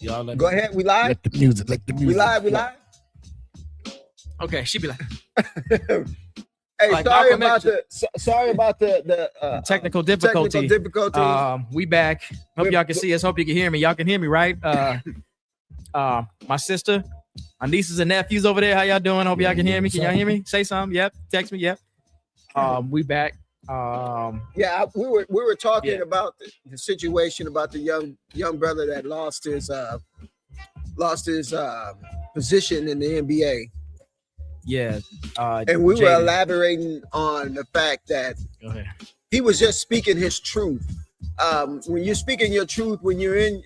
Y'all Go ahead. We live. Let the music. We live. We live. Okay, she be like, Hey, Like sorry Malcolm about X. the technical difficulty. Technical difficulties. We back. Hope y'all can see us. Hope you can hear me. Y'all can hear me, right? My sister, my nieces and nephews over there. How y'all doing? Hope y'all can hear me. Can y'all hear me? Say something. Yep. Text me. Yep. We back. Yeah, we were talking about the situation about the young brother that lost his position in the NBA. Yeah. And we were elaborating on the fact that he was just speaking his truth. When you're speaking your truth, when you're in,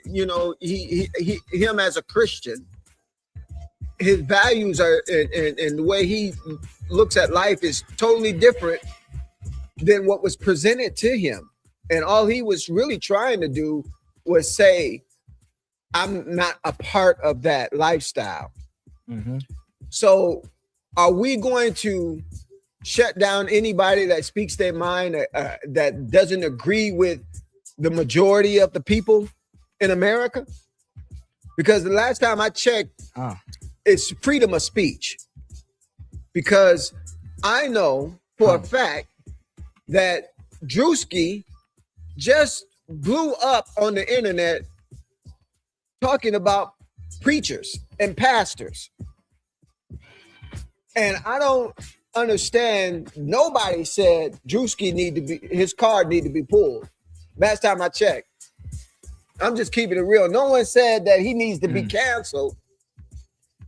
him as a Christian, his values are and the way he looks at life is totally different than what was presented to him. And all he was really trying to do was say, I'm not a part of that lifestyle. Mm-hmm. So are we going to shut down anybody that speaks their mind that doesn't agree with the majority of the people in America? Because the last time I checked, it's freedom of speech. Because I know for a fact that Drewski just blew up on the internet talking about preachers and pastors. And I don't understand. Nobody said Drewski his card need to be pulled. Last time I checked. I'm just keeping it real. No one said that he needs to be canceled.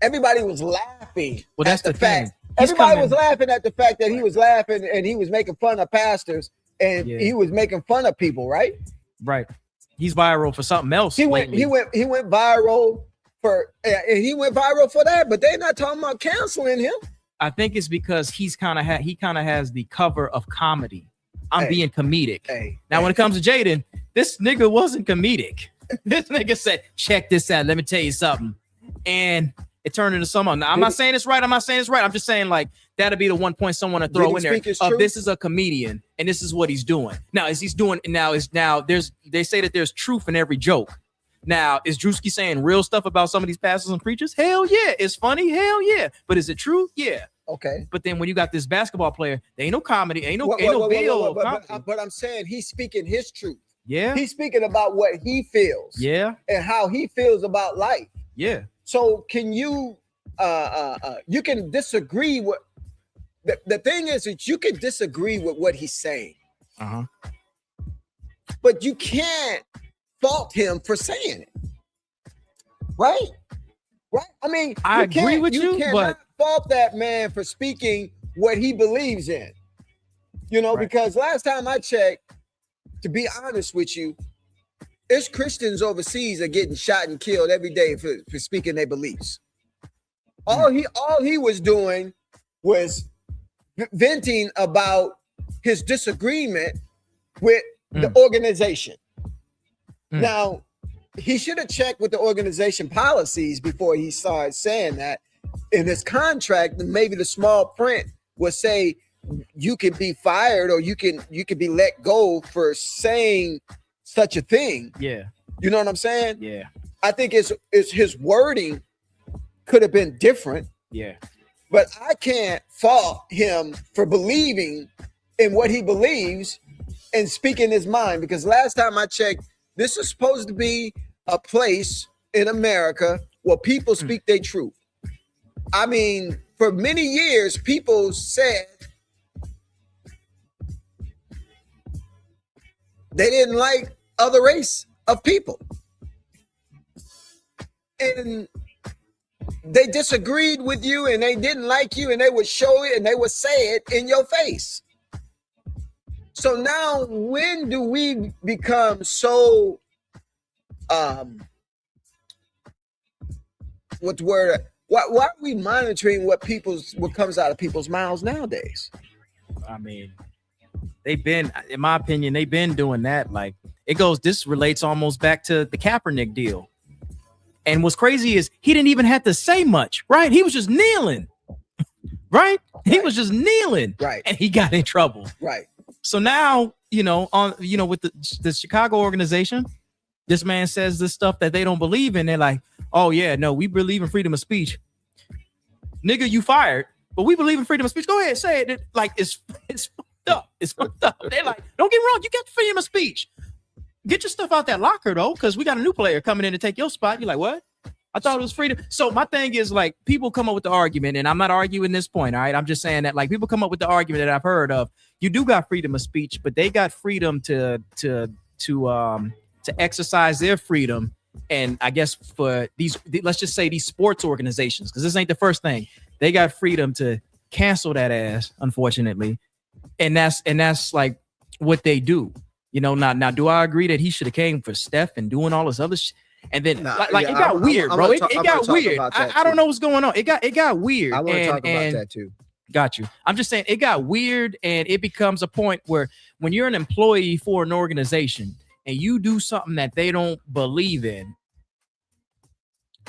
Everybody was laughing. Well, that's the fact. Everybody was laughing at the fact that he was laughing and he was making fun of pastors and he was making fun of people, right? Right. He's viral for something else. He went viral for that, but they're not talking about canceling him. I think it's because he kind of has the cover of comedy. I'm being comedic. When it comes to Jaden, this nigga wasn't comedic. This nigga said, check this out. Let me tell you something. And it turned into something. Now, I'm not saying it's right. I'm just saying like that'll be the one point someone to throw in there. This is a comedian and this is what he's doing. Now, they say that there's truth in every joke. Now, is Drewski saying real stuff about some of these pastors and preachers? Hell yeah. It's funny. Hell yeah. But is it true? Yeah. Okay. But then when you got this basketball player, there ain't no comedy, ain't no bill. But I'm saying he's speaking his truth. Yeah. He's speaking about what he feels. Yeah. And how he feels about life. Yeah. So can you you can disagree with the thing is that you can disagree with what he's saying. But you can't fault him for saying it. Right? I mean, I agree with you, but fault that man for speaking what he believes in. Because last time I checked, to be honest with you, it's Christians overseas are getting shot and killed every day for speaking their beliefs. All he was doing was venting about his disagreement with the organization. Now, he should have checked with the organization policies before he started saying that. In his contract, maybe the small print would say you can be fired or you can be let go for saying such a thing. Yeah. You know what I'm saying? Yeah. I think it's his wording could have been different. Yeah. But I can't fault him for believing in what he believes and speaking his mind, because last time I checked, this is supposed to be a place in America where people speak their truth. I mean, for many years, people said they didn't like other race of people. And they disagreed with you and they didn't like you and they would show it and they would say it in your face. So now when do we become so, what's the word? Why are we monitoring what comes out of people's mouths nowadays? I mean, they've been, in my opinion, they've been doing that. Like this relates almost back to the Kaepernick deal. And what's crazy is he didn't even have to say much, right? He was just kneeling, right? He was just kneeling, right? And he got in trouble, right? So now, with the Chicago organization, this man says this stuff that they don't believe in. They're like, oh yeah, no, we believe in freedom of speech. Nigga, you fired, but we believe in freedom of speech. Go ahead, say it. Like it's fucked up. It's fucked up. They're like, don't get me wrong, you got the freedom of speech. Get your stuff out that locker though, because we got a new player coming in to take your spot. You're like, what? I thought it was freedom. So my thing is, like, people come up with the argument, and I'm not arguing this point, all right? I'm just saying that, like, people come up with the argument that I've heard of. You do got freedom of speech, but they got freedom to exercise their freedom. And I guess for these, let's just say these sports organizations, because this ain't the first thing. They got freedom to cancel that ass, unfortunately, and that's like what they do. You know, now do I agree that he should have came for Steph and doing all this other shit? And then it got weird, bro. It got weird. I don't know what's going on. It got weird. I want to talk about that too. Got you. I'm just saying it got weird, and it becomes a point where when you're an employee for an organization and you do something that they don't believe in,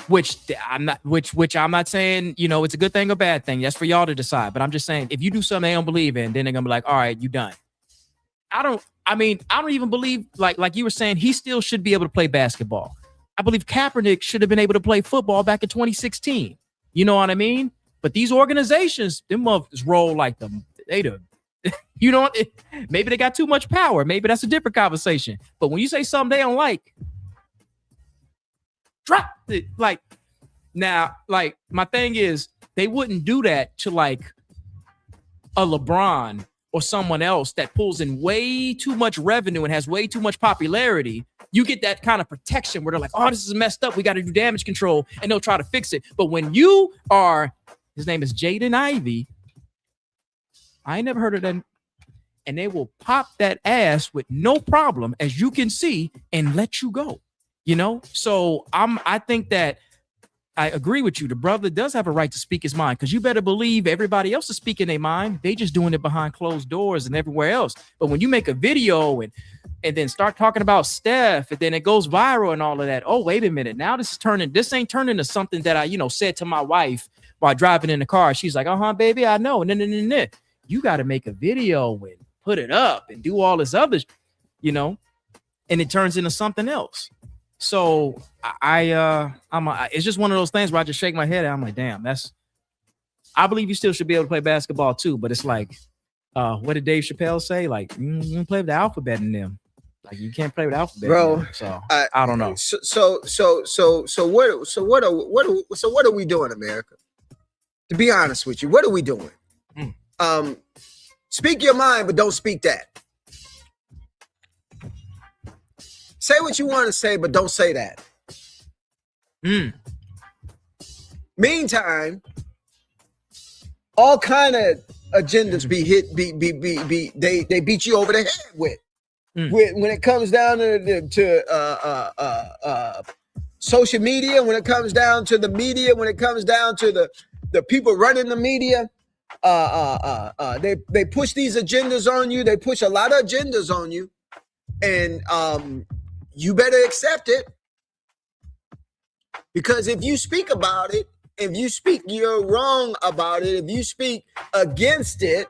which I'm not saying, you know, it's a good thing or bad thing. That's for y'all to decide. But I'm just saying, if you do something they don't believe in, then they're gonna be like, all right, you done. I don't even believe, like you were saying, he still should be able to play basketball. I believe Kaepernick should have been able to play football back in 2016. You know what I mean? But these organizations, them motherfuckers roll like them. They do. You know, maybe they got too much power. Maybe that's a different conversation. But when you say something they don't like, drop it. Like, now, like, my thing is, they wouldn't do that to like a LeBron or someone else that pulls in way too much revenue and has way too much popularity. You get that kind of protection where they're like, oh, this is messed up. We got to do damage control, and they'll try to fix it. But when you are, his name is Jaden Ivey. I ain't never heard of that. And they will pop that ass with no problem, as you can see, and let you go. You know? So I think that I agree with you. The brother does have a right to speak his mind, because you better believe everybody else is speaking their mind. They just doing it behind closed doors and everywhere else. But when you make a video and then start talking about Steph, and then it goes viral and all of that. Oh, wait a minute. Now this ain't turning to something that I, said to my wife while driving in the car. She's like, baby, I know. No. You got to make a video and put it up and do all this other, and it turns into something else. So it's just one of those things where I just shake my head and I'm like, damn, I believe you still should be able to play basketball too. But it's like, what did Dave Chappelle say? Like, you play with the alphabet in them. Like, you can't play with alphabet, bro. So I don't know. So what are we doing, America? To be honest with you, what are we doing? Speak your mind, but don't speak that. Say what you want to say, but don't say that. Meantime, all kind of agendas they beat you over the head with. When it comes down to social media, when it comes down to the media, when it comes down to the people running the media, they push these agendas on you. They push a lot of agendas on you, and you better accept it, because if you speak about it, if you speak you're wrong about it, if you speak against it,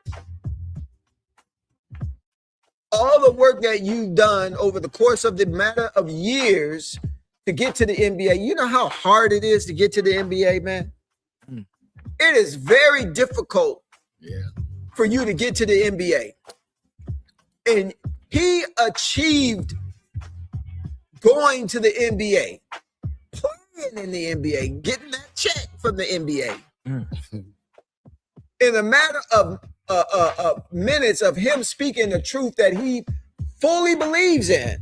all the work that you've done over the course of the matter of years to get to the NBA, you know how hard it is to get to the NBA, man? It is very difficult for you to get to the NBA. And he achieved going to the NBA, playing in the NBA, getting that check from the NBA. In a matter of minutes of him speaking the truth that he fully believes in.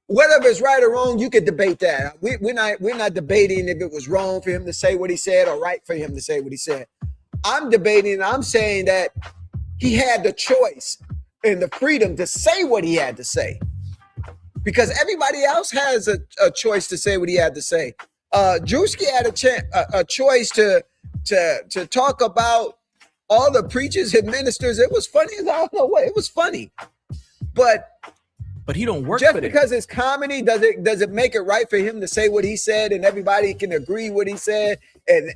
Whether it's right or wrong, you could debate that. We're not debating if it was wrong for him to say what he said or right for him to say what he said. I'm saying that he had the choice and the freedom to say what he had to say, because everybody else has a choice to say what he had to say. Drewski had a choice to talk about all the preachers and ministers. It was funny as I don't know what. It was funny, but he don't work just for because it's comedy. Does it make it right for him to say what he said and everybody can agree what he said, and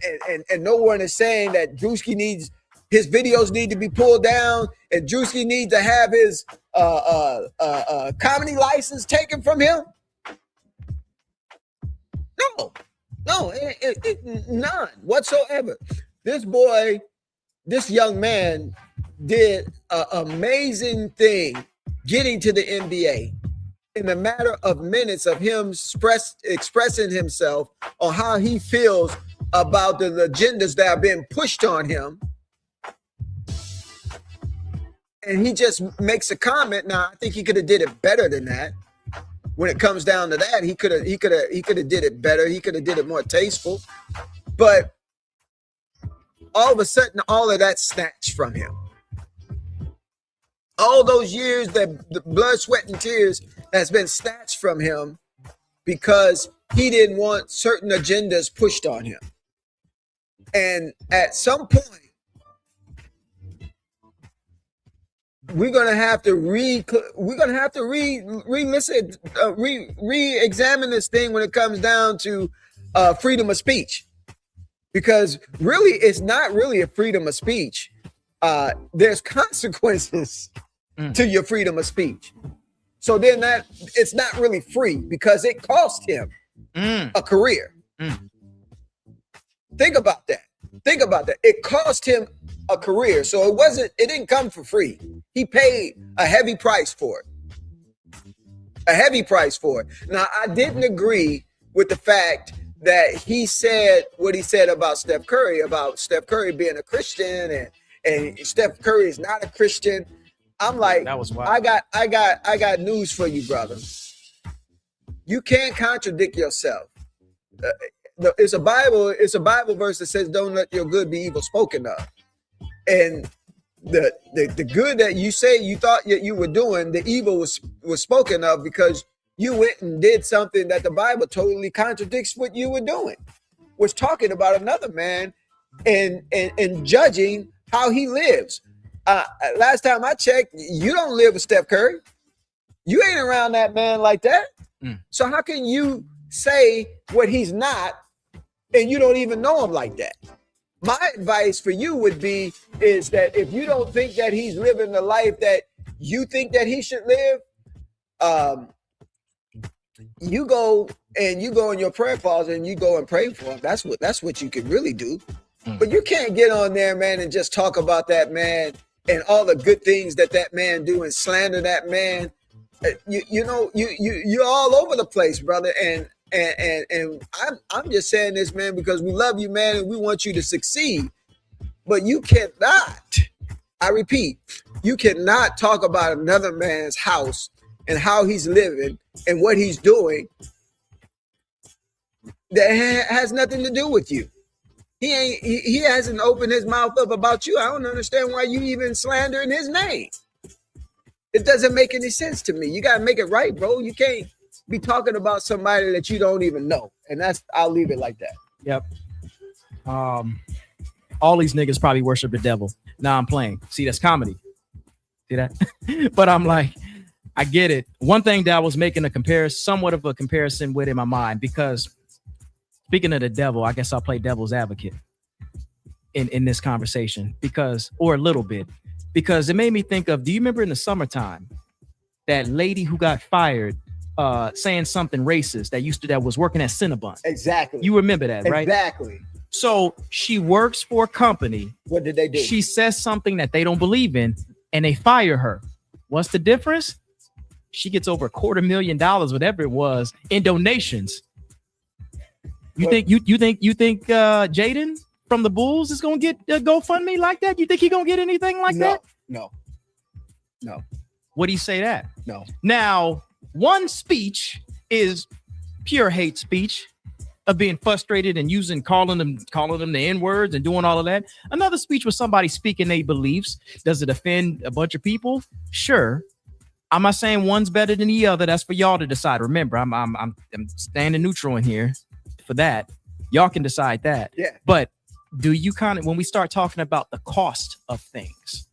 no one is saying that Drewski his videos need to be pulled down and Drewski needs to have his comedy license taken from him? No, none whatsoever. This young man did an amazing thing getting to the NBA in a matter of minutes of him expressing himself on how he feels about the agendas that are being pushed on him. And he just makes a comment. Now, I think he could have did it better than that. When it comes down to that, he could have did it better. He could have did it more tasteful. But all of a sudden, all of that snatched from him. All those years, that the blood, sweat, and tears has been snatched from him because he didn't want certain agendas pushed on him. And at some point, we're gonna have to re-examine this thing when it comes down to freedom of speech, because really, it's not really a freedom of speech. There's consequences to your freedom of speech. So then that it's not really free because it cost him a career. Think about that. It cost him a career. So it didn't come for free. He paid a heavy price for it. Now, I didn't agree with the fact that he said what he said about Steph Curry being a Christian and Steph Curry is not a Christian. I'm like, that was wild. I got news for you, brother. You can't contradict yourself. It's a Bible verse that says, "Don't let your good be evil spoken of." And the good that you say you thought that you were doing, the evil was spoken of because you went and did something that the Bible totally contradicts what you were doing. Was talking about another man and judging how he lives. Last time I checked, you don't live with Steph Curry. You ain't around that man like that. So how can you say what he's not and you don't even know him like that? My advice for you would be is that if you don't think that he's living the life that you think that he should live, you go in your prayer closet and you go and pray for him. That's what you can really do. But you can't get on there, man, and just talk about that man and all the good things that man do and slander that man. You're all over the place, brother. And I'm just saying this, man, because we love you, man, and we want you to succeed. But you cannot, I repeat, you cannot talk about another man's house and how he's living and what he's doing that has nothing to do with you. He hasn't opened his mouth up about you. I don't understand why you even slandering his name. It doesn't make any sense to me. You got to make it right, bro. You can't be talking about somebody that you don't even know. And I'll leave it like that. Yep. All these niggas probably worship the devil. Nah, I'm playing. See, that's comedy. See that? But I'm like, I get it. One thing that I was making somewhat of a comparison with in my mind, because speaking of the devil, I guess I'll play devil's advocate in this conversation or a little bit, because it made me think of, do you remember in the summertime, that lady who got fired saying something racist that was working at Cinnabon? Exactly. You remember that, right? Exactly. So she works for a company. What did they do? She says something that they don't believe in and they fire her. What's the difference? She gets over $250,000, whatever it was, in donations. You think Jaden from the Bulls is gonna get a GoFundMe like that? You think he gonna get anything like that? No. What do you say that? No. Now, one speech is pure hate speech of being frustrated and calling them the N-words and doing all of that. Another speech was somebody speaking their beliefs. Does it offend a bunch of people? Sure. I'm not saying one's better than the other. That's for y'all to decide. Remember, I'm standing neutral in here for that. Y'all can decide that. Yeah. But do you when we start talking about the cost of things,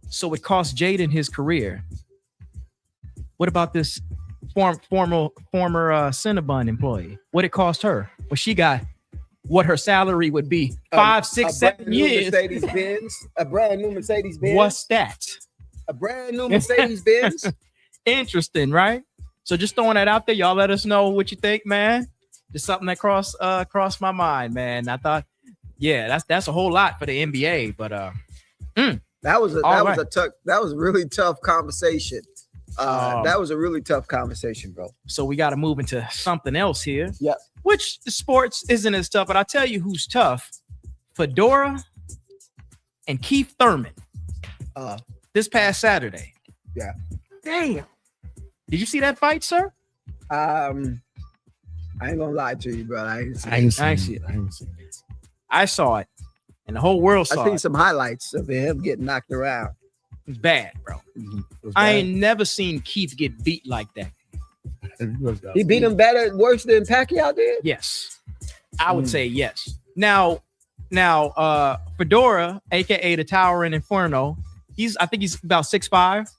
so it cost Jaden his career. What about this former Cinnabon employee? What it cost her? Well, she got what her salary would be 5, 6, 7 years. A brand new Mercedes Benz. What's that? A brand new Mercedes Benz. Interesting, right? So just throwing that out there, y'all let us know what you think, man. Just something that crossed my mind, man. I thought, yeah, that's a whole lot for the NBA, but that was a really tough conversation. That was a really tough conversation, bro. So we got to move into something else here. Yeah. Which the sports isn't as tough, but I'll tell you who's tough: Fedora and Keith Thurman. This past Saturday. Yeah. Damn. Did you see that fight, sir? I ain't gonna lie to you, bro. I ain't seen it. I saw it, and the whole world saw it. I seen some highlights of him getting knocked around. It's bad, bro. I ain't never seen Keith get beat like that. He beat him worse than Pacquiao did? Yes. I would say yes. Now, Fedora, aka the Towering Inferno, I think he's about 6'5",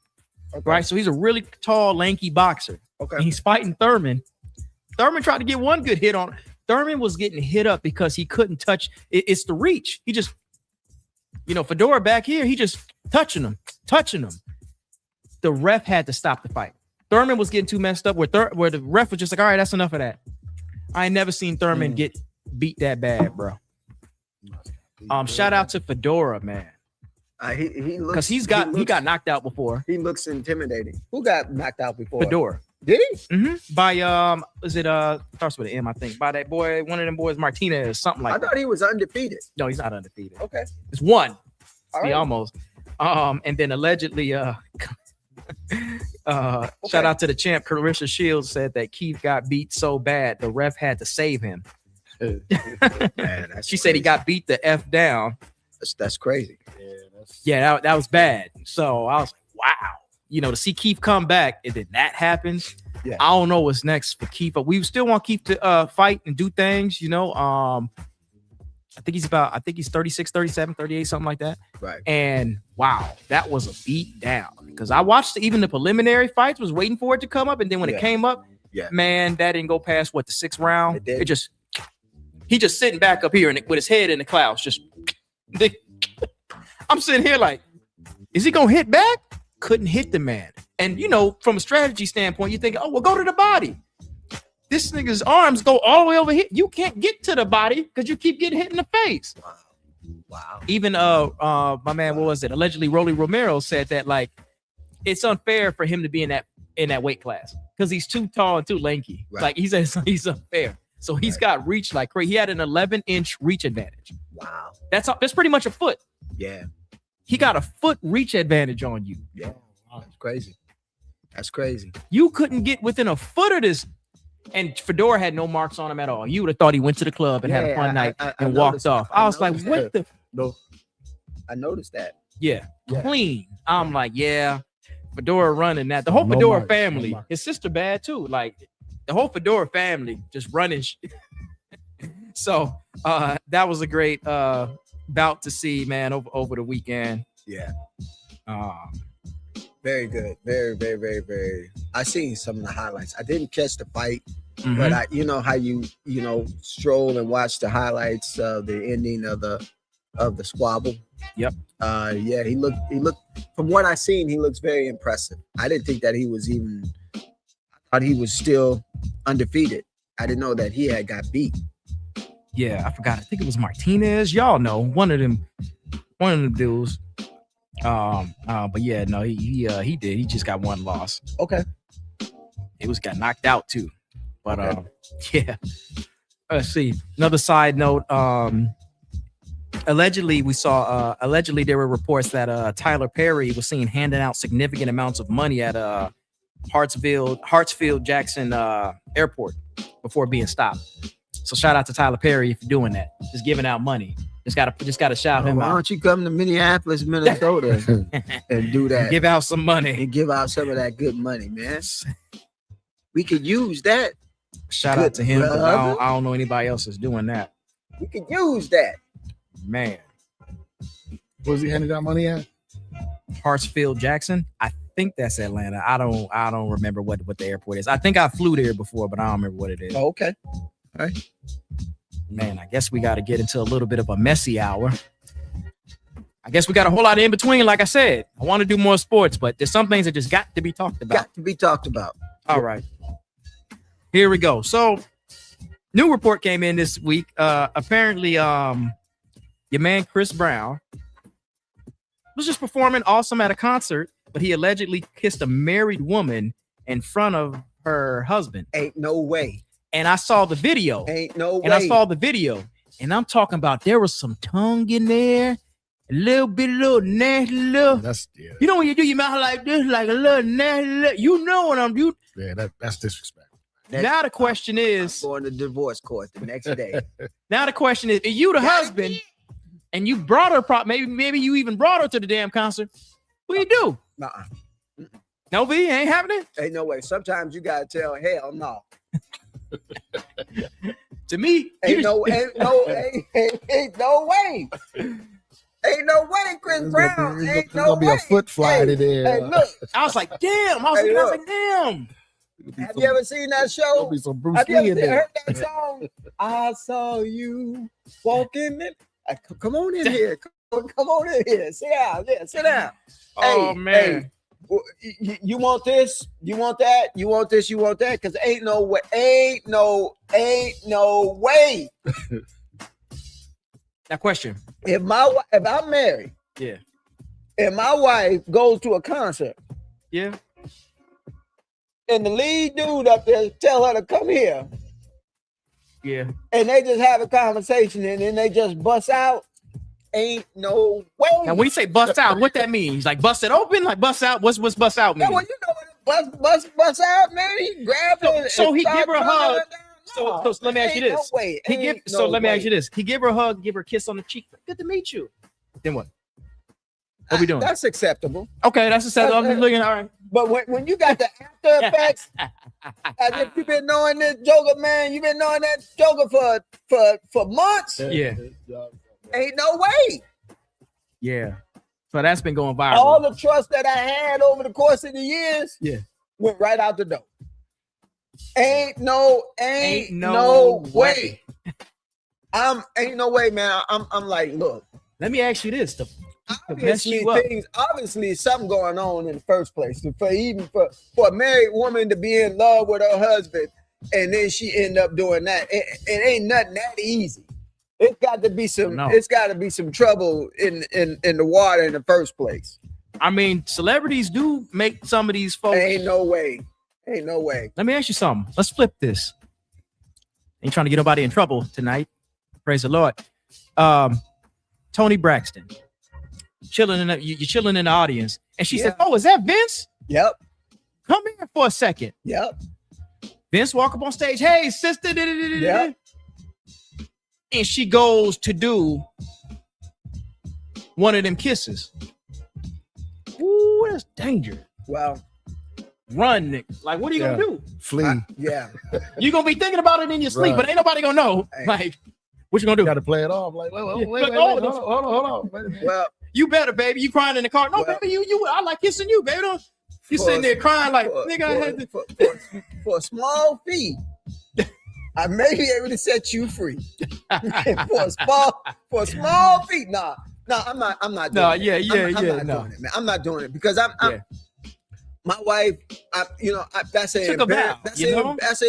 right? So he's a really tall, lanky boxer. Okay. And he's fighting Thurman. Thurman tried to get one good hit on. Thurman was getting hit up because he couldn't touch. It's the reach. He just, Fedora back here, he just touching him. The ref had to stop the fight. Thurman was getting too messed up where the ref was just like, all right, that's enough of that. I ain't never seen Thurman get beat that bad, bro. Shout out to Fedora, man. He looks, because he got knocked out before. He looks intimidating. Who got knocked out before? Fedora. Did he? Mm-hmm. By is it starts with an M, I think. By that boy, one of them boys, Martinez, something like that. I thought he was undefeated. No, he's not undefeated. Okay. It's one. Right. Almost. And then allegedly shout out to the champ, Clarissa Shields, said that Keith got beat so bad the ref had to save him. Man, she said he got beat the F down. That's crazy. Yeah, that was bad. So I was like, wow. To see Keith come back and then that happens. Yeah. I don't know what's next for Keith, but we still want Keith to fight and do things, I think he's 36, 37, 38, something like that. Right. And wow, that was a beat down because I watched even the preliminary fights, was waiting for it to come up. And then when it came up, man, that didn't go past the 6th round. He just sitting back up here with his head in the clouds. I'm sitting here like, is he going to hit back? Couldn't hit the man. And, from a strategy standpoint, you think, oh, well, go to the body. This nigga's arms go all the way over here. You can't get to the body because you keep getting hit in the face. Wow. Even my man, what was it? Allegedly, Rolly Romero said that it's unfair for him to be in that weight class because he's too tall and too lanky. Right. Like he says, he's unfair. So he's got reach like crazy. He had an 11-inch reach advantage. Wow. That's pretty much a foot. Yeah. He got a foot reach advantage on you. Yeah. Wow. That's crazy. You couldn't get within a foot of this. And Fedora had no marks on him at all. You would have thought he went to the club and had a fun night and walked off. I was like, what the? No. I noticed that. Yeah. Clean. I'm like, yeah. Fedora running that. The whole Fedora family. His sister bad too. Like the whole Fedora family just running shit. So that was a great bout to see, man, over the weekend. Yeah. Very good. Very, very, very, very. I seen some of the highlights. I didn't catch the fight, but how you stroll and watch the highlights of the ending of the squabble. Yep. Yeah, he looked from what I seen, he looks very impressive. I didn't think that he was I thought he was still undefeated. I didn't know that he had got beat. Yeah, I forgot. I think it was Martinez. Y'all know one of them dudes. But yeah, no, he did. He just got one loss. Okay. He got knocked out too. But yeah. Let's see. Another side note. Allegedly there were reports that Tyler Perry was seen handing out significant amounts of money at Hartsfield Jackson Airport before being stopped. So shout out to Tyler Perry if you're doing that. Just giving out money. Just gotta shout him out. Why don't you come to Minneapolis, Minnesota and do that? Give out some money. And give out some of that good money, man. We could use that. Shout out to him. I don't know anybody else is doing that. We could use that. Man. Where's he handing out money at? Hartsfield Jackson. I think that's Atlanta. I don't remember what the airport is. I think I flew there before, but I don't remember what it is. Oh, okay. All right. Man, I guess we got to get into a little bit of a messy hour. I guess we got a whole lot in between. Like I said, I want to do more sports, but there's some things that just got to be talked about. Got to be talked about. All right. Here we go. So New report came in this week. Apparently, your man Chris Brown was just performing awesome at a concert, but he allegedly kissed a married woman in front of her husband. Ain't no way. And I saw the video. Ain't no way. And I saw the video. And I'm talking about there was some tongue in there. A little nasty little. You know when you do your mouth like this, like a little nasty, you know what I'm doing. Yeah, that's disrespect. Now the question is, I'm going to divorce court the next day. Now the question is you the husband, and you brought her, maybe you even brought her to the damn concert. What you do? Nuh-uh. No, V, ain't happening. Ain't no way. Sometimes you gotta tell hell no. To me, ain't no way. Ain't no way, Chris Brown. Ain't no gonna be way. a foot fly to there. Hey, look. I was like, damn. I was like, damn. Have you ever seen that show? Be some Bruce Have you Lee ever in there. heard that song? I saw you walking in. Come on in here. Come on in here. Sit down. Yeah, sit down. Oh, man. Hey, you want this? You want that? You want this? You want that? Because ain't no way. Ain't no way. Now, question. If I'm married, yeah, and my wife goes to a concert, yeah, and the lead dude up there tell her to come here, yeah, and they just have a conversation and then they just bust out, ain't no way. Now, when you say bust out, what that means? Like bust it open? Like bust out? What's bust out mean? Yeah, well, you know what bust out, man. He grabbed her. So he give her a hug. So let me ask you this. No way. Let me ask you this. He give her a hug, give her a kiss on the cheek. Good to meet you. Then what? What we doing? That's acceptable. Okay, that's acceptable. I'm just looking. All right. But when you got the after effects, as if you've been knowing this Joker, man, you've been knowing that Joker for months. Yeah. Ain't no way. Yeah. So that's been going viral. All the trust that I had over the course of the years, went right out the door. Ain't no way. Ain't no way, man. I'm like, look. Let me ask you this: obviously, something going on in the first place. For a married woman to be in love with her husband, and then she end up doing that, it ain't nothing that easy. It's got to be some. No. It's got to be some trouble in the water in the first place. I mean, celebrities do make some of these folks. Ain't no way. Ain't no way. Let me ask you something. Let's flip this. Ain't trying to get nobody in trouble tonight. Praise the Lord. Tony Braxton, you're chilling in the audience, and she said, "Oh, is that Vince?" Yep. Come here for a second. Yep. Vince walk up on stage. Hey, sister. Yep. And she goes to do one of them kisses. Ooh, that's danger. Well. Run, Nick. Like, what are you gonna do? Flee. You're gonna be thinking about it in your sleep, but ain't nobody gonna know. Hey. Like, what you gonna do? You gotta play it off. Like, wait, hold on. Well, you better, baby. You crying in the car? No, baby. You. I like kissing you, baby. You sitting there crying like, nigga. I had to for a small fee. I may be able to set you free. for a small fee. No, I'm not doing it. I'm not doing it, man. I'm not doing it because I'm my wife, that's an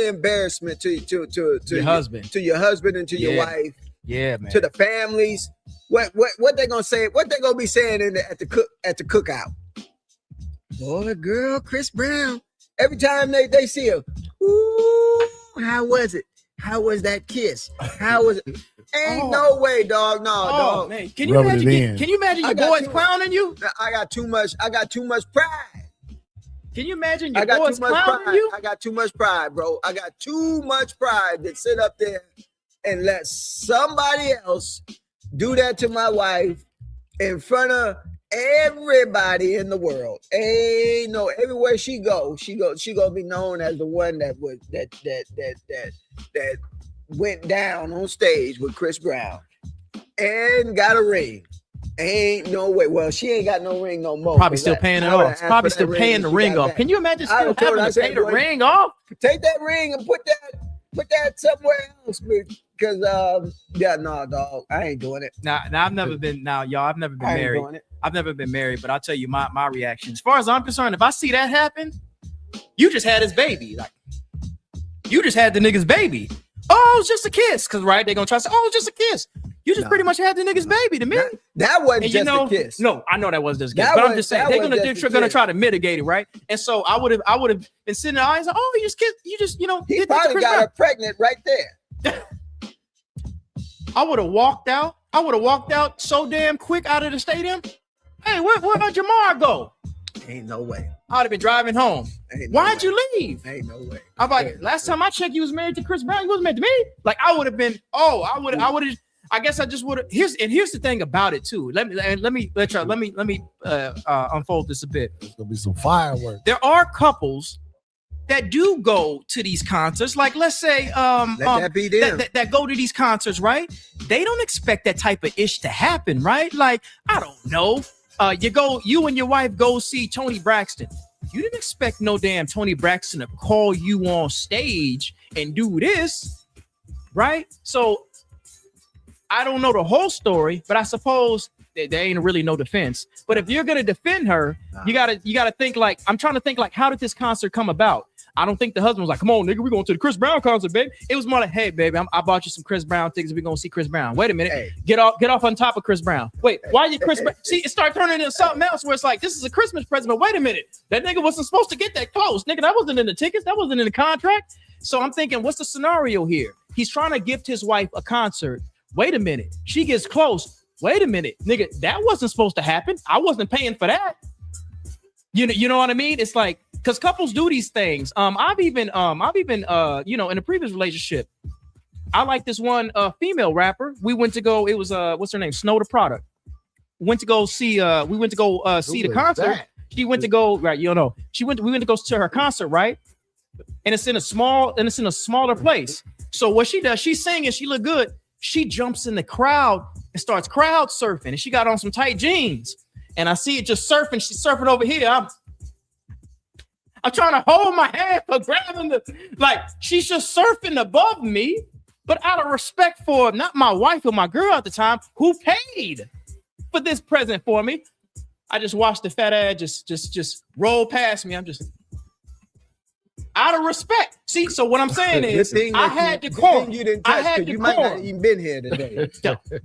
embarrassment to your husband, and to your wife, man, to the families. What they gonna say? What they gonna be saying at the cookout? Boy, girl, Chris Brown. Every time they see her, ooh, how was it? How was that kiss? How was it? Ain't no way, dog. No, dog. Man. Can you imagine your boys clowning you? I got too much pride. Can you imagine your boys clowning you? I got too much pride, bro. I got too much pride to sit up there and let somebody else do that to my wife in front of everybody in the world. Ain't no, everywhere she gonna be known as the one that went down on stage with Chris Brown and got a ring. Ain't no way. Well, she ain't got no ring no more. Probably still paying it off. Probably still paying the ring off. Can you imagine still having to pay the ring off? Take that ring and put that somewhere else. Because no, dog, I ain't doing it. Now I've never been. Now, y'all, I've never been married. I've never been married, but I'll tell you my reaction. As far as I'm concerned, if I see that happen, you just had his baby. Like, you just had the nigga's baby. Oh, it was just a kiss. Because, right, they're going to try to say, oh, it was just a kiss. You just pretty much had the nigga's baby to me. That wasn't and just a kiss. No, I know that wasn't just a kiss. But I'm just saying, they're going to try to mitigate it, right? And so I would have been sitting there, like, oh, you just kissed, he probably got her pregnant right there. I would have walked out. I would have walked out so damn quick out of the stadium. Hey, where'd Jamar go? Ain't no way. I'd have been driving home. Why'd you leave? Ain't no way. I'm like, last time I checked, you was married to Chris Brown. You wasn't married to me. Like, I would have been. I guess I just would have. Here's the thing about it too. Let me unfold this a bit. There's gonna be some fireworks. There are couples that do go to these concerts, like let's say that be them. That go to these concerts, right? They don't expect that type of ish to happen, right? Like, I don't know. You and your wife go see Tony Braxton. You didn't expect no damn Tony Braxton to call you on stage and do this, right? So I don't know the whole story, but I suppose there ain't really no defense. But if you're gonna defend her, you gotta think like, I'm trying to think like, how did this concert come about? I don't think the husband was like, come on, nigga, we're going to the Chris Brown concert, baby. It was more like, hey, baby, I bought you some Chris Brown tickets. We're going to see Chris Brown. Wait a minute. Hey. Get off on top of Chris Brown. Wait, why are you Chris Brown? See, it started turning into something else where it's like, this is a Christmas present, but wait a minute. That nigga wasn't supposed to get that close. Nigga, that wasn't in the tickets. That wasn't in the contract. So I'm thinking, what's the scenario here? He's trying to gift his wife a concert. Wait a minute. She gets close. Wait a minute. Nigga, that wasn't supposed to happen. I wasn't paying for that. You know what I mean? It's like, because couples do these things. I've even in a previous relationship, I like this one female rapper. We went to go, it was what's her name? Snow the Product. We went to go see the concert. That? She went to go, right, we went to go to her concert, right? And it's in a smaller place. So what she does, she's singing, she look good. She jumps in the crowd and starts crowd surfing, and she got on some tight jeans. And I see it just surfing. She's surfing over here. I'm trying to hold my hand for grabbing she's just surfing above me. But out of respect for not my wife or my girl at the time, who paid for this present for me, I just watched the fat ass just roll past me. I'm just out of respect. See, so what I'm saying is, I had decorum. You didn't touch because you might not even been here today.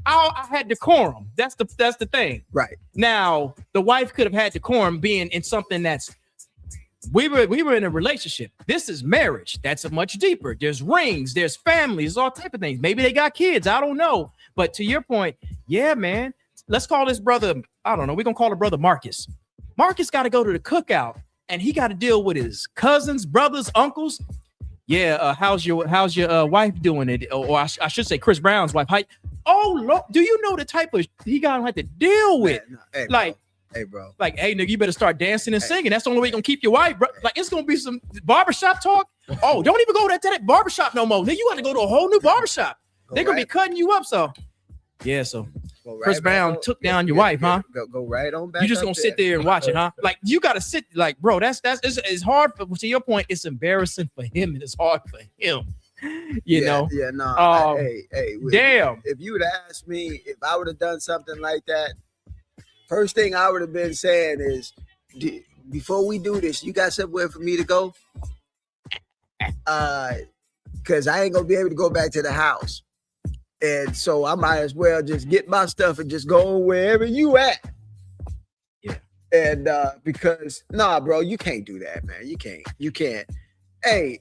I had decorum. That's the thing. Right. Now, the wife could have had decorum being in something that's we were in a relationship. This is marriage. That's a much deeper. There's rings, there's families, all type of things. Maybe they got kids. I don't know. But to your point, yeah, man. Let's call this brother, I don't know. We're gonna call the brother Marcus. Marcus got to go to the cookout. And he got to deal with his cousins, brothers, uncles. Yeah, how's your wife doing it? Or I should say Chris Brown's wife. Oh, Lord, do you know the type of he got to have to deal with? Hey, bro. Like, hey, nigga, you better start dancing and singing. That's the only way you're gonna keep your wife, bro. Like, it's gonna be some barbershop talk. Oh, don't even go to that barbershop no more. Then you got to go to a whole new barbershop. They're gonna be cutting you up. So, yeah, so. Chris Brown took down your wife, huh? Go right on back. You just gonna sit there and watch it, huh? Like, you gotta sit, like, bro. It's hard. To your point, it's embarrassing for him and it's hard for him. You know. Yeah, no. Damn. If you would have asked me if I would have done something like that, first thing I would have been saying is, before we do this, you got somewhere for me to go? Because I ain't gonna be able to go back to the house. And so I might as well just get my stuff and just go wherever you at. Yeah. And because bro, you can't do that, man. You can't. Hey,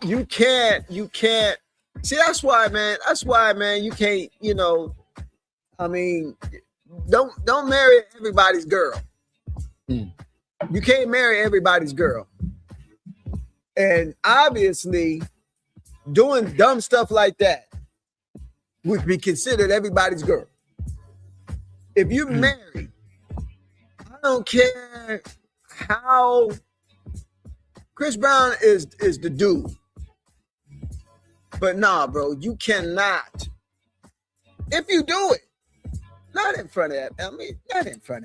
you can't. See, that's why, man, you can't, I mean, don't marry everybody's girl. You can't marry everybody's girl. And obviously doing dumb stuff like that would be considered everybody's girl. If you married, I don't care how Chris Brown is the dude. But bro, you cannot. If you do it, not in front of not in front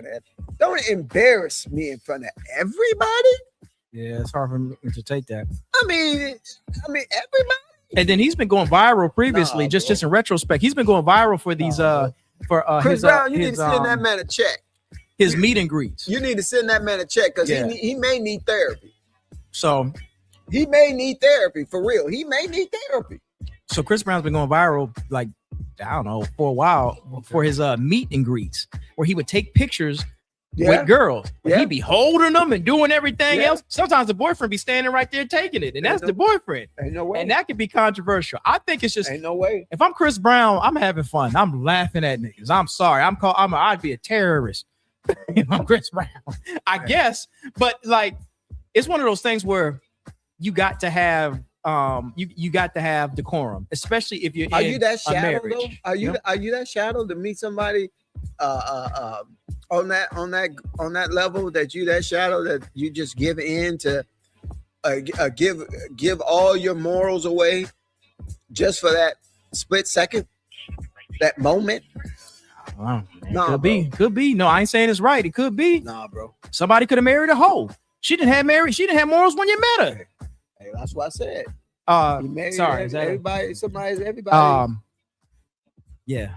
of don't embarrass me in front of everybody. Yeah, it's hard for me to take that. I mean, everybody. And then he's been going viral previously, just in retrospect. He's been going viral for these Chris Brown, you need to send that man a check. His meet and greets. You need to send that man a check because he may need therapy. So He may need therapy for real. He may need therapy. So Chris Brown's been going viral, like, I don't know, for a while for his meet and greets, where he would take pictures with girls. He'd be holding them and doing everything else. Sometimes the boyfriend be standing right there taking it, and that's the boyfriend. Ain't no way. And that could be controversial. I think it's just ain't no way. If I'm Chris Brown, I'm having fun. I'm laughing at niggas. I'm sorry. I'd be a terrorist if I'm Chris Brown, I guess. But like, it's one of those things where you got to have you got to have decorum, especially if you're Are in you that shadow marriage. though? Are you that shadow to meet somebody on that level, that you that shadow that you just give in to give all your morals away just for that split second, that moment? Could be. No, I ain't saying it's right. It could be. Nah, bro. Somebody could have married a hoe. She didn't have morals when you met her. Hey, that's what I said. Sorry, everybody. Yeah,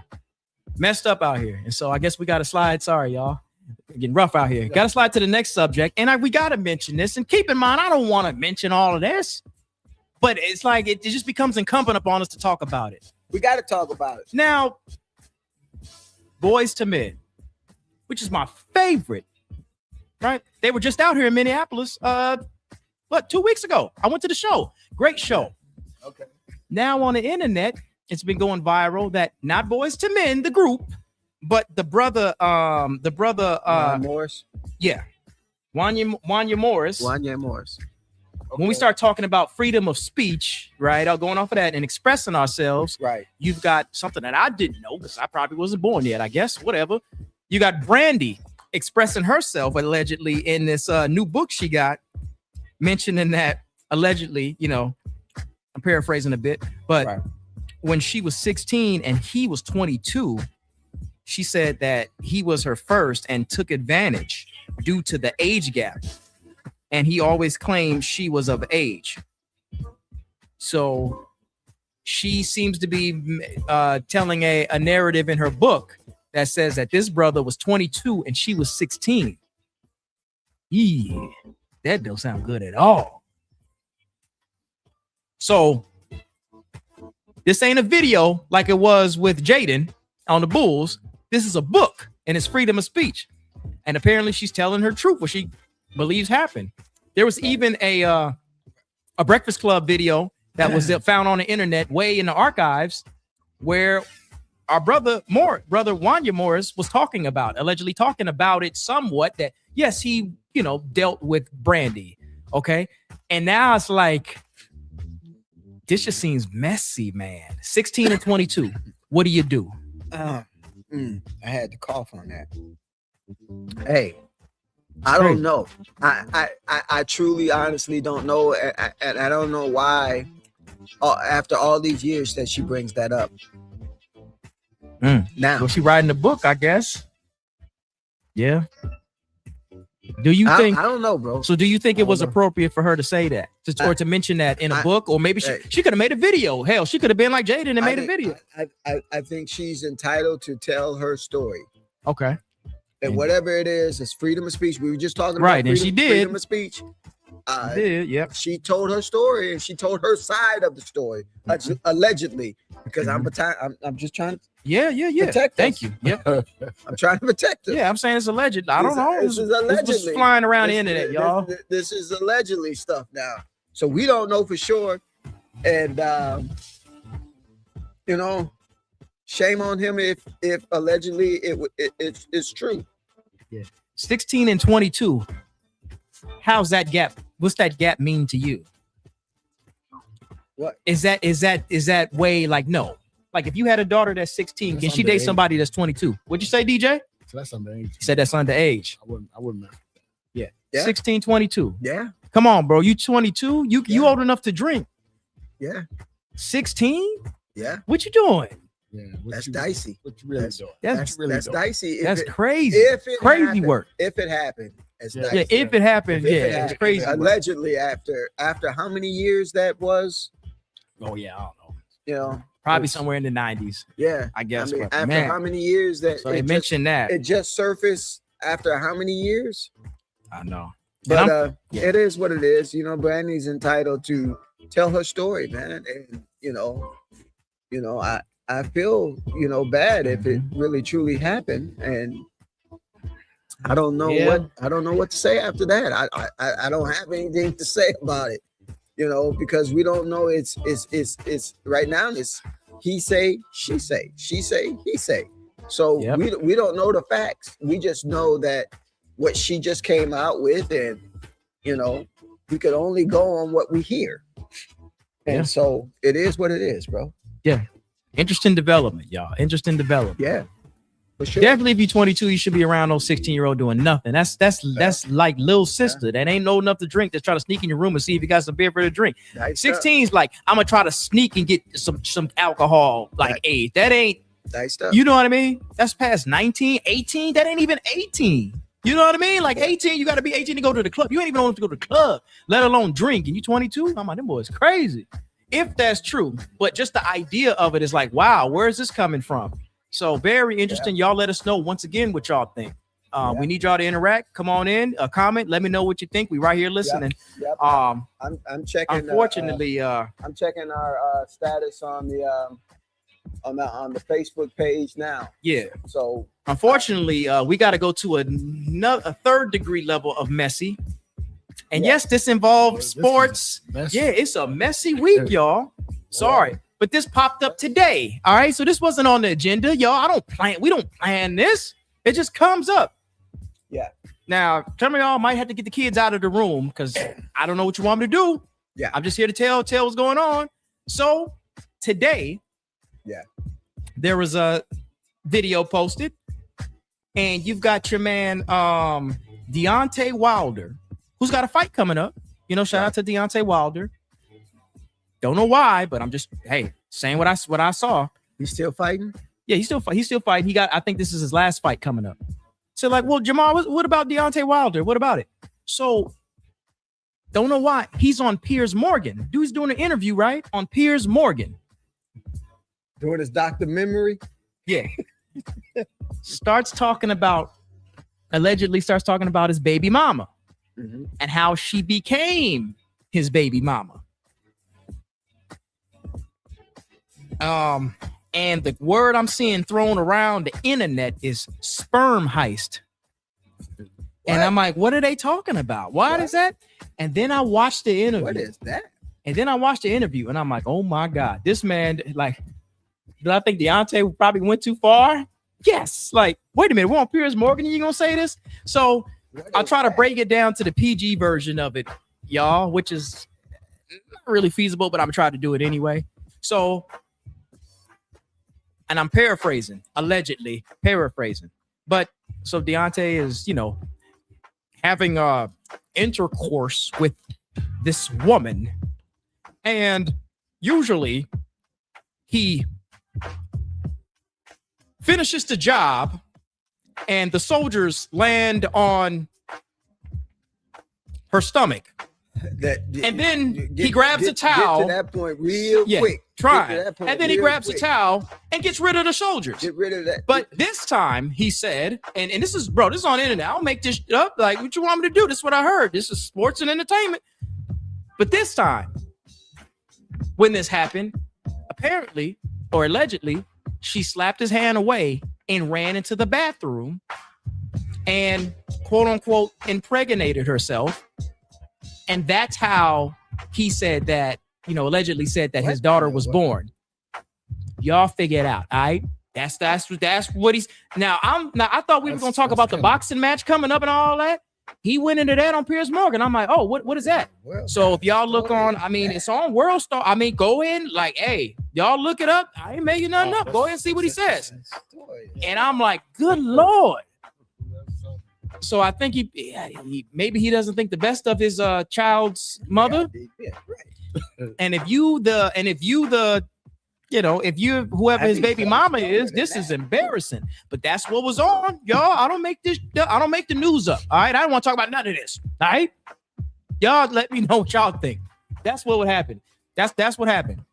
messed up out here, and so I guess we got to slide. Sorry, y'all, getting rough out here. Got to slide to the next subject, and we got to mention this. And keep in mind, I don't want to mention all of this, but it's like it just becomes incumbent upon us to talk about it. We got to talk about it now. Boys to Men, which is my favorite. Right? They were just out here in Minneapolis. 2 weeks ago? I went to the show. Great show. Okay. Now on the internet, it's been going viral that not Boys to Men, the group, but the brother Morris. Yeah. Wanya Morris. Wanya Morris. Okay. When we start talking about freedom of speech, right? Going off of that and expressing ourselves, right? You've got something that I didn't know because I probably wasn't born yet, I guess. Whatever. You got Brandy expressing herself allegedly in this new book she got, mentioning that allegedly, I'm paraphrasing a bit, but when she was 16 and he was 22, she said that he was her first and took advantage due to the age gap. And he always claimed she was of age. So she seems to be telling a narrative in her book that says that this brother was 22 and she was 16. Yeah, that don't sound good at all. So this ain't a video like it was with Jaden on the Bulls. This is a book, and it's freedom of speech. And apparently she's telling her truth, what she believes happened. There was even a Breakfast Club video that was found on the internet way in the archives where our brother Wanya Morris was allegedly talking about it somewhat, that yes, he, dealt with Brandy. Okay. And now it's like, this just seems messy, man. 16 and 22. What do you do? I had to cough on that. Hey, I don't know. I truly, honestly don't know. And I don't know why, after all these years, that she brings that up. Now, well, she writing the book, I guess. Yeah. Do you think? I don't know, bro. So, do you think it was appropriate for her to say that, or to mention that in a book, or maybe she could have made a video? Hell, she could have been like Jaden and made a video. I think she's entitled to tell her story. Okay. And whatever it is, it's freedom of speech. We were just talking about and she did freedom of speech. Yep. She told her story, and she told her side of the story, allegedly. Because I'm just trying to. Yeah. Protect Thank us. you. Yeah. I'm trying to protect her. Yeah, I'm saying it's alleged. I don't know. This is allegedly. This was flying around the internet, y'all. This is allegedly stuff now, so we don't know for sure. And shame on him if allegedly it's true. Yeah. 16 and 22. How's that gap? What's that gap mean to you? What is that way? Like, no. Like, if you had a daughter that's 16, can she date somebody that's 22? What'd you say, DJ? So that's underage. He said that's underage. I wouldn't. Yeah. 16, 22. Yeah. Come on, bro. You 22? You old enough to drink? Yeah. 16? Yeah. What you doing? Yeah. That's dicey. What you really doing? That's dicey. That's crazy. If it crazy happened, work. If it happened, it's dicey. Yeah. If it happened, it's crazy. Allegedly, after how many years that was? Oh yeah, I don't know. Probably somewhere in the 90s. Yeah, I guess. After how many years that? So they mentioned that it just surfaced after how many years? I know. But it is what it is. You know, Brandy's entitled to tell her story, man. And I feel bad if it really truly happened, and I don't know what to say after that. I don't have anything to say about it, because we don't know. It's right now. It's he say, she say, he say. So we don't know the facts. We just know that what she just came out with, and we could only go on what we hear. And so it is what it is, bro. Yeah. Interesting development, y'all. Interesting development. Yeah. For sure. Definitely, if you're 22, you should be around those 16-year-old doing nothing. That's like little sister that ain't know enough to drink. That's trying to sneak in your room and see if you got some beer for the drink. 16's like, I'm gonna try to sneak and get some alcohol like age. That ain't nice stuff. You know what I mean? That's past 19, 18. That ain't even 18. You know what I mean? Like 18, you got to be 18 to go to the club. You ain't even old enough to go to the club, let alone drink. And you 22? I'm like, them boys crazy. If that's true, but just the idea of it is like, wow, where is this coming from? So very interesting. Y'all let us know once again what y'all think. We need y'all to interact. Come on in, comment. Let me know what you think. We right here listening. Yep. I'm checking. Unfortunately, I'm checking our status on the Facebook page now. Yeah. So unfortunately, we got to go to a third degree level of messy. And yes, this involves sports. Yeah, it's a messy week, y'all. Sorry, but this popped up today. All right, so this wasn't on the agenda, y'all. We don't plan this. It just comes up. Yeah. Now, some of y'all might have to get the kids out of the room because I don't know what you want me to do. Yeah. I'm just here to tell what's going on. So today, there was a video posted, and you've got your man Deontay Wilder, who's got a fight coming up. Shout out to Deontay Wilder. Don't know why, but I'm just saying what I saw. He's still fighting? Yeah, he's still fighting. I think this is his last fight coming up. So like, well, Jamal, what about Deontay Wilder? What about it? So don't know why. He's on Piers Morgan. Dude's doing an interview, right? On Piers Morgan. Doing his Dr. Memory? Yeah. Allegedly starts talking about his baby mama. Mm-hmm. And how she became his baby mama. And the word I'm seeing thrown around the internet is sperm heist. What? And I'm like, what are they talking about? What is that? And then I watched the interview. What is that? And then I watched the interview, and I'm like, oh my God, this man, like, did I think Deontay probably went too far? Yes. Like, wait a minute, we're on Piers Morgan, you gonna say this? So I'll try to break it down to the PG version of it, y'all, which is not really feasible, but I'm trying to do it anyway. So, and I'm paraphrasing, allegedly paraphrasing. But so Deontay is, having intercourse with this woman, and usually he finishes the job and the soldiers land on her stomach. And then he grabs a towel. Get to that point real quick. And then he grabs a towel and gets rid of the soldiers. Get rid of that. But this time he said, and this is on the internet. I don't make this up. Like, what you want me to do? This is what I heard. This is sports and entertainment. But this time, when this happened, apparently or allegedly, she slapped his hand away and ran into the bathroom and quote unquote impregnated herself. And that's how he said that, allegedly said that his daughter was born. Y'all figure it out. All right. That's what he's now. I thought we were going to talk about the boxing match coming up and all that. He went into that on Piers Morgan. I'm like, oh, what is that? So if y'all look on, it's on World Star. Go in, like, hey, y'all look it up. I ain't making nothing up. Go ahead and see what he says. And I'm like, good Lord. So I think he maybe he doesn't think the best of his child's mother. And if you whoever his baby mama is, this is embarrassing. But that's what was on, y'all. I don't make the news up. All right. I don't want to talk about none of this. All right. Y'all let me know what y'all think. That's what would happen. That's what happened.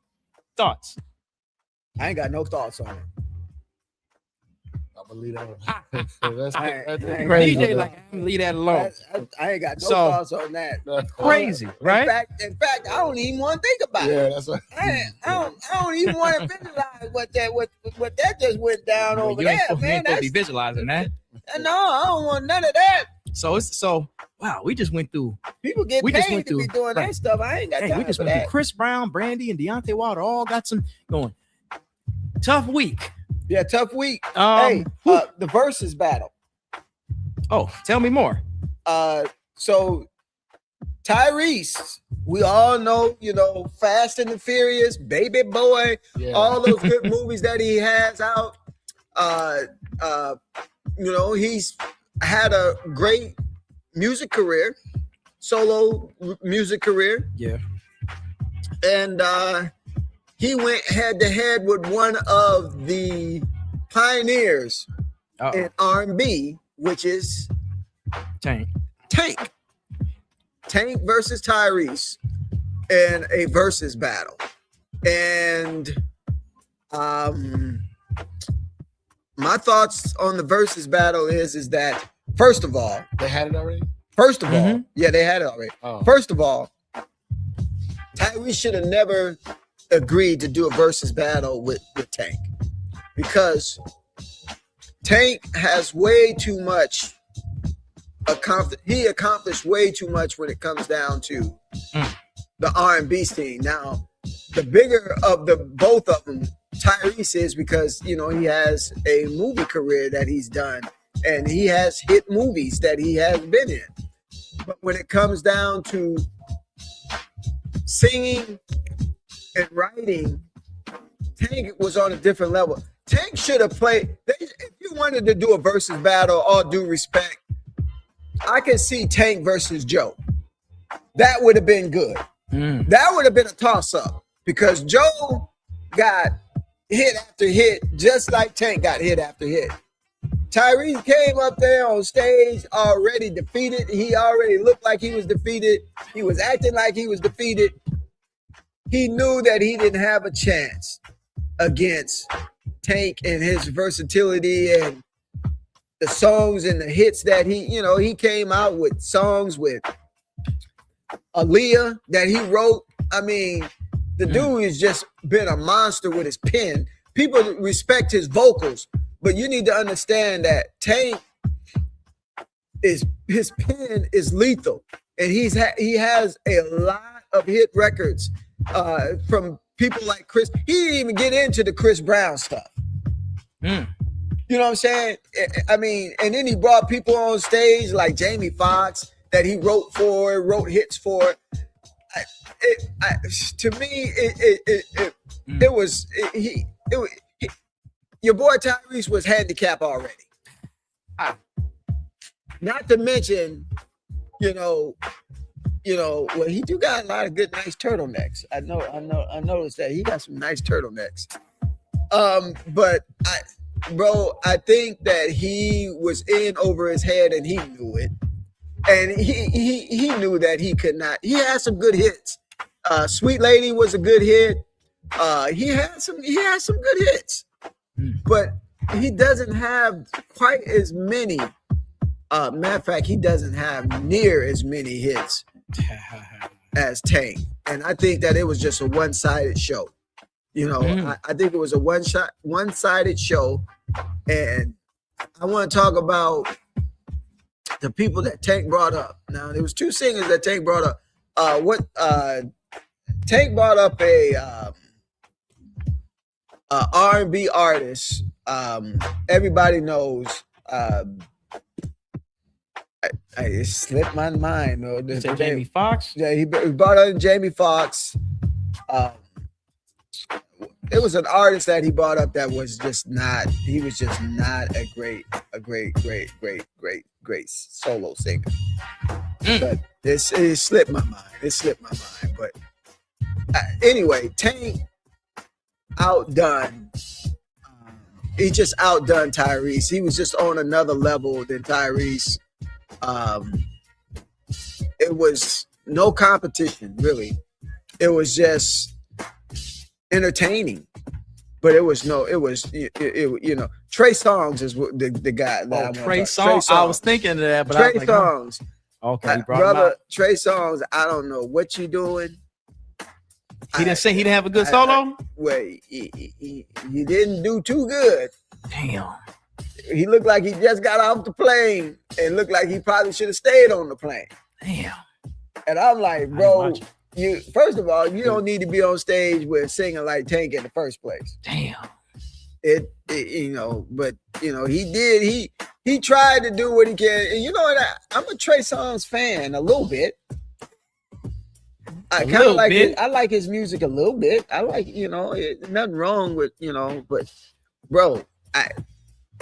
Thoughts? I ain't got no thoughts on it. Leave that That's crazy. DJ like, leave that alone. I ain't got no thoughts on that. Crazy, right? In fact, I don't even want to think about it. Yeah, that's right. I don't even want to visualize what that just went down over there, man. That's be visualizing that. No, I don't want none of that. So wow, we just went through. People get paid to be doing that stuff. I ain't got time we just for went that. through Chris Brown, Brandy, and Deontay Wilder all got some going. Tough week. Yeah, tough week. The versus battle. Oh, tell me more. So Tyrese, we all know, Fast and the Furious, Baby Boy, all those good movies that he has out. He's had a great music career, solo music career. Yeah. And he went head to head with one of the pioneers in R&B, which is Tank versus Tyrese in a versus battle. And my thoughts on the versus battle is that, first of all, they had it already. Yeah, they had it already. Oh. First of all, Tyrese should have never agreed to do a versus battle with Tank, because Tank has way too much he accomplished way too much when it comes down to the R&B scene. Now, the bigger of the both of them, Tyrese is, because he has a movie career that he's done, and he has hit movies that he has been in. But when it comes down to singing and writing, Tank was on a different level. Tank should have played. If you wanted to do a versus battle, all due respect, I can see Tank versus Joe. That would have been good. That would have been a toss-up, because Joe got hit after hit, just like Tank got hit after hit. Tyrese came up there on stage already defeated. He already looked like he was defeated. He was acting like he was defeated. He knew that he didn't have a chance against Tank and his versatility and the songs and the hits that he came out with songs with Aaliyah that he wrote. I mean, the dude has just been a monster with his pen. People respect his vocals, but you need to understand that Tank his pen is lethal, and he has a lot of hit records from people like Chris. He didn't even get into the Chris Brown stuff. You know what I'm saying? I mean, and then he brought people on stage like Jamie Foxx that he wrote hits for. To me, your boy Tyrese was handicapped already. Not to mention, well, he do got a lot of good, nice turtlenecks. I noticed that he got some nice turtlenecks. But I think that he was in over his head, and he knew it. And he knew that he could not. He had some good hits. Sweet Lady was a good hit. He had some good hits, but he doesn't have quite as many. Matter of fact, he doesn't have near as many hits as Tank. And I think that it was just a one-sided show. I think it was a one-sided show. And I want to talk about the people that Tank brought up. Now, there was two singers that Tank brought up. Tank brought up a R&B artist. Everybody knows. It slipped my mind. Jamie Foxx? Yeah, he brought up Jamie Foxx. It was an artist that he brought up that was just not. He was just not a great solo singer. But it slipped my mind. But anyway, Tank outdone. He just outdone Tyrese. He was just on another level than Tyrese. It was no competition, really. It was just entertaining. But it was you know, Trey Songz is what the guy that I want. Trey Songz. I was thinking of that, but Trey I was like, Songz. Okay, he brought brother, Trey Songz. I don't know what you doing. He didn't say he didn't have a good solo. Wait, he didn't do too good. Damn. He looked like he just got off the plane and looked like he probably should have stayed on the plane. Damn. And I'm like, bro, you first of all, you don't need to be on stage with singing like Tank in the first place. Damn. It you know, but you know, he tried to do what he can. And you know what? I'm a Trey Songz fan a little bit. I kind of like it. I like his music a little bit. I like, you know, nothing wrong with, you know, but bro,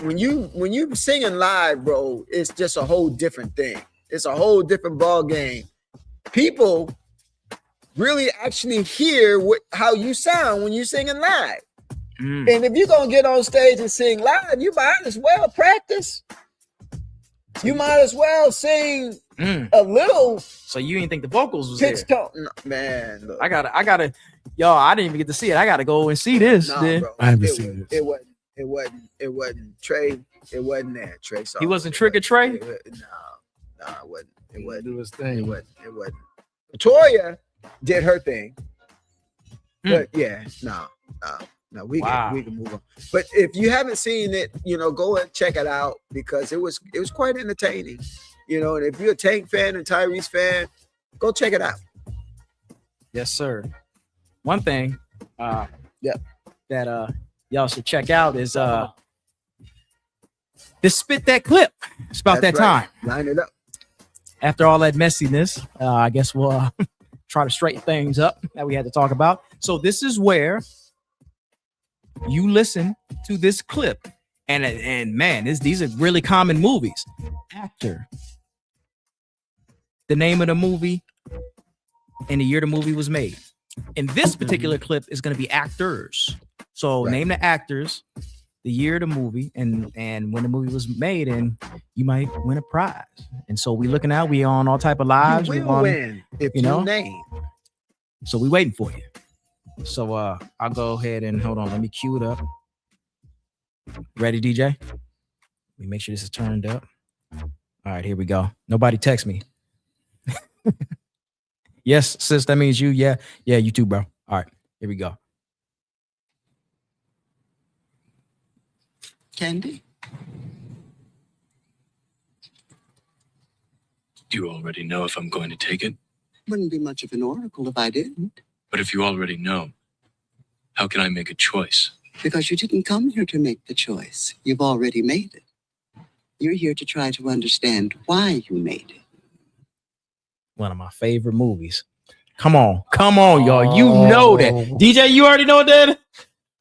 when you singing live, bro, it's just a whole different thing. It's a whole different ball game. People really actually hear how you sound when you're singing live. And if you're gonna get on stage and sing live, you might as well practice. You might as well sing a little. So you didn't think the vocals was there? No, man, look. I gotta, y'all. I didn't even get to see it. I gotta go and see this. Nah, bro, I haven't seen this. It wasn't Trey. It wasn't that Trey Songz. He wasn't Trigger Trey. No, it wasn't. It wasn't. Do his thing. It wasn't. Toya did her thing, but yeah, no, we can move on. But if you haven't seen it, you know, go and check it out because it was quite entertaining, you know. And if you're a Tank fan and Tyrese fan, go check it out. Yes, sir. One thing, that y'all should check out is this Spit That Clip. It's about that time. Line it up. After all that messiness, I guess we'll try to straighten things up that we had to talk about. So this is where you listen to this clip, and man, these are really common movies. Actor, the name of the movie, and the year the movie was made. In this particular clip is going to be actors. So name the actors, the year of the movie, and when the movie was made, and you might win a prize. And so we looking out. We on all type of lives. You will win if you name. So we waiting for you. So I'll go ahead and hold on. Let me cue it up. Ready, DJ? Let me make sure this is turned up. All right, here we go. Nobody text me. Yes, sis, that means you. Yeah, you too, bro. All right, here we go. Candy? Do you already know if I'm going to take it? Wouldn't be much of an oracle if I didn't. But if you already know, how can I make a choice? Because you didn't come here to make the choice. You've already made it. You're here to try to understand why you made it. One of my favorite movies. Come on, y'all. You know that. DJ, you already know that?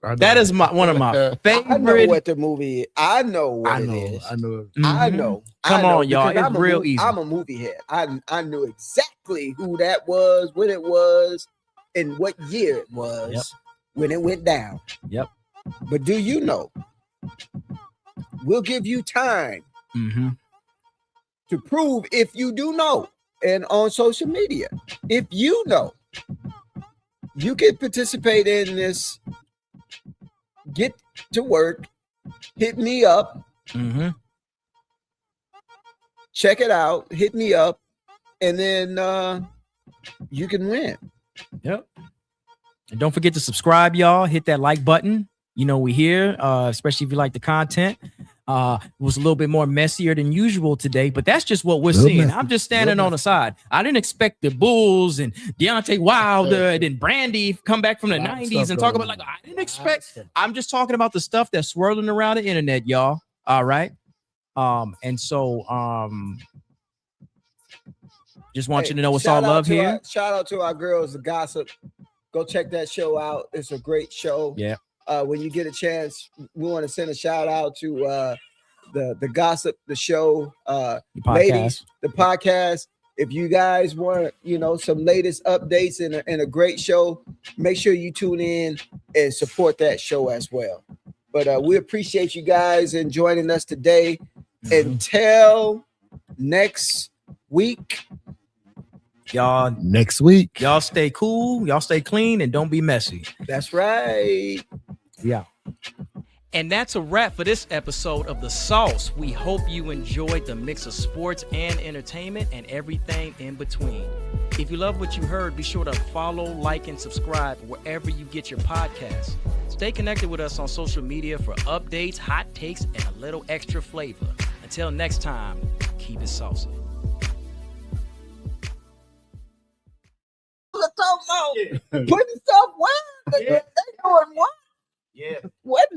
That is one of my favorite. I know what the movie is. I know what it is. I know. I know. Come on, y'all. It's real easy. I'm a movie head. I knew exactly who that was, when it was, and what year it was when it went down. Yep. But do you know? We'll give you time to prove if you do know. And on social media, if you know, you can participate in this. Get to work, hit me up, check it out, hit me up, and then you can win. Yep. And don't forget to subscribe, y'all. Hit that like button. You know we here, especially if you like the content. It was a little bit more messier than usual today, but that's just what we're seeing. Messy. I'm just standing on the side. I didn't expect the Bulls and Deontay Wilder and then Brandy come back from the 90s and talk about I didn't expect. I'm just talking about the stuff that's swirling around the internet, y'all. All right. And so just want you to know what's all love here. Shout out to our girls, The Gossip. Go check that show out. It's a great show. Yeah. When you get a chance, we want to send a shout out to the Gossip, the show, ladies, the podcast. If you guys want, some latest updates and a great show, make sure you tune in and support that show as well. But we appreciate you guys and joining us today. Until next week. Y'all, next week. Y'all stay cool, y'all stay clean, and don't be messy. That's right. Yeah. And that's a wrap for this episode of The Sauce. We hope you enjoyed the mix of sports and entertainment and everything in between. If you love what you heard, be sure to follow, like, and subscribe wherever you get your podcasts. Stay connected with us on social media for updates, hot takes, and a little extra flavor. Until next time, keep it saucy. Putting stuff where? They doing what? Yeah. What?